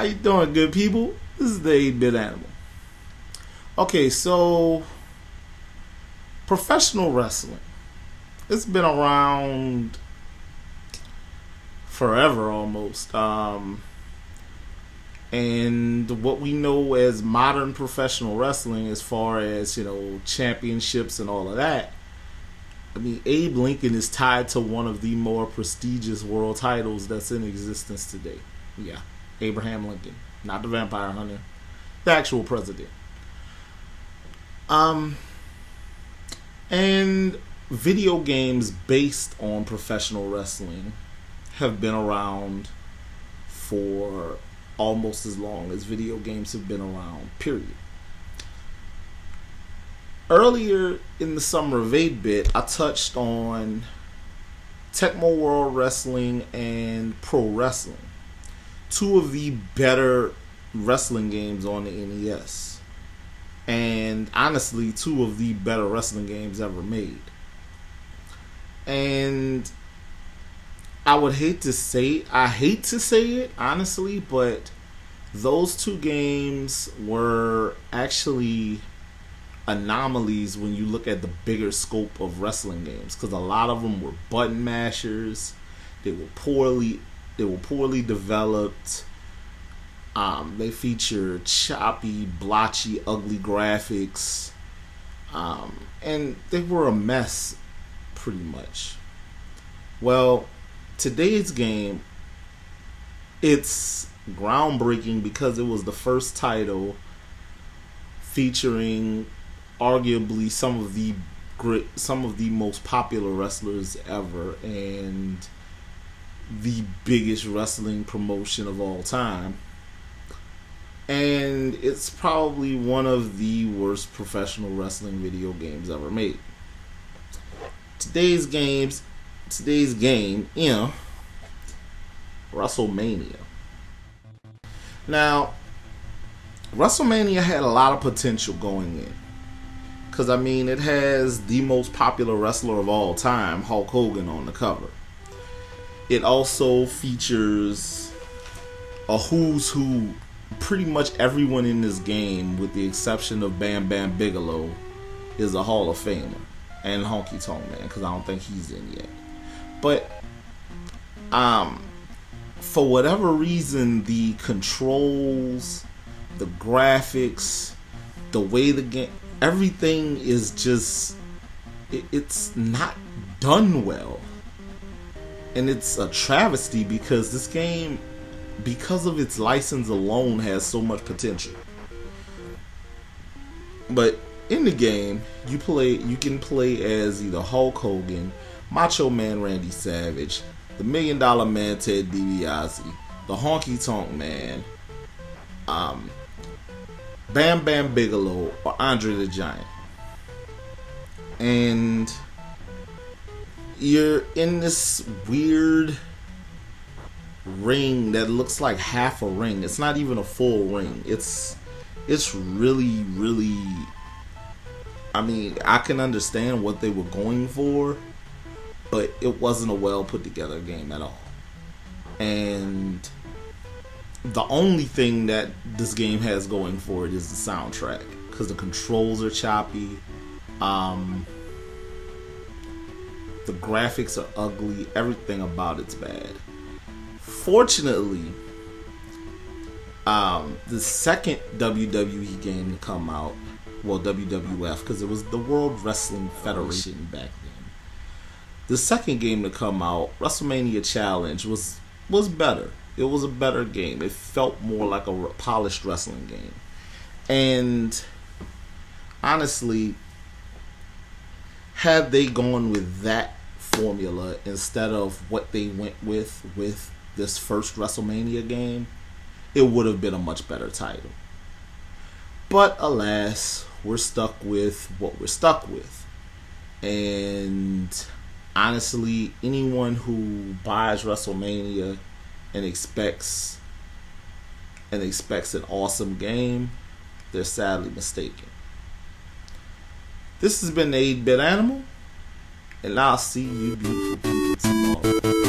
you doing, good people? This is the 8-Bit Animal. Okay, so professional wrestling. It's been around forever almost. And what we know as modern professional wrestling, as far as, championships and all of that, I mean, Abe Lincoln is tied to one of the more prestigious world titles that's in existence today. Yeah, Abraham Lincoln, not the vampire hunter, the actual president. And video games based on professional wrestling have been around for almost as long as video games have been around, period. Earlier in the summer of 8-Bit, I touched on Tecmo World Wrestling and Pro Wrestling, two of the better wrestling games on the NES, and honestly, two of the better wrestling games ever made. And I hate to say it, honestly, but those two games were actually anomalies when you look at the bigger scope of wrestling games, because a lot of them were button mashers. They were poorly developed. They featured choppy, blotchy, ugly graphics, and they were a mess, pretty much. Well, today's game, it's groundbreaking because it was the first title featuring arguably some of the most popular wrestlers ever and the biggest wrestling promotion of all time. And it's probably one of the worst professional wrestling video games ever made. Today's game, Wrestlemania. Now, Wrestlemania had a lot of potential going in. Because, it has the most popular wrestler of all time, Hulk Hogan, on the cover. It also features a who's who. Pretty much everyone in this game, with the exception of Bam Bam Bigelow, is a Hall of Famer. And Honky Tonk Man, because I don't think he's in yet. But, for whatever reason, the controls, the graphics, the way the game, everything is just, it's not done well. And it's a travesty because this game, because of its license alone, has so much potential. But in the game, you can play as either Hulk Hogan, Macho Man Randy Savage, the $1 Million Man Ted DiBiase, the Honky Tonk Man, Bam Bam Bigelow, or Andre the Giant. And you're in this weird ring that looks like half a ring. It's not even a full ring. It's really, really, I can understand what they were going for, but it wasn't a well put together game at all. And the only thing that this game has going for it is the soundtrack, because the controls are choppy, the graphics are ugly, everything about it's bad. Fortunately, the second WWE game to come out, well, WWF, because it was the World Wrestling Federation back then. The second game to come out, WrestleMania Challenge, was better. It was a better game. It felt more like a polished wrestling game. And honestly, had they gone with that formula instead of what they went with this first WrestleMania game, it would have been a much better title. But alas, we're stuck with what we're stuck with. And honestly, anyone who buys WrestleMania and expects an awesome game, they're sadly mistaken. This has been the 8-Bit Animal, and I'll see you beautiful people tomorrow.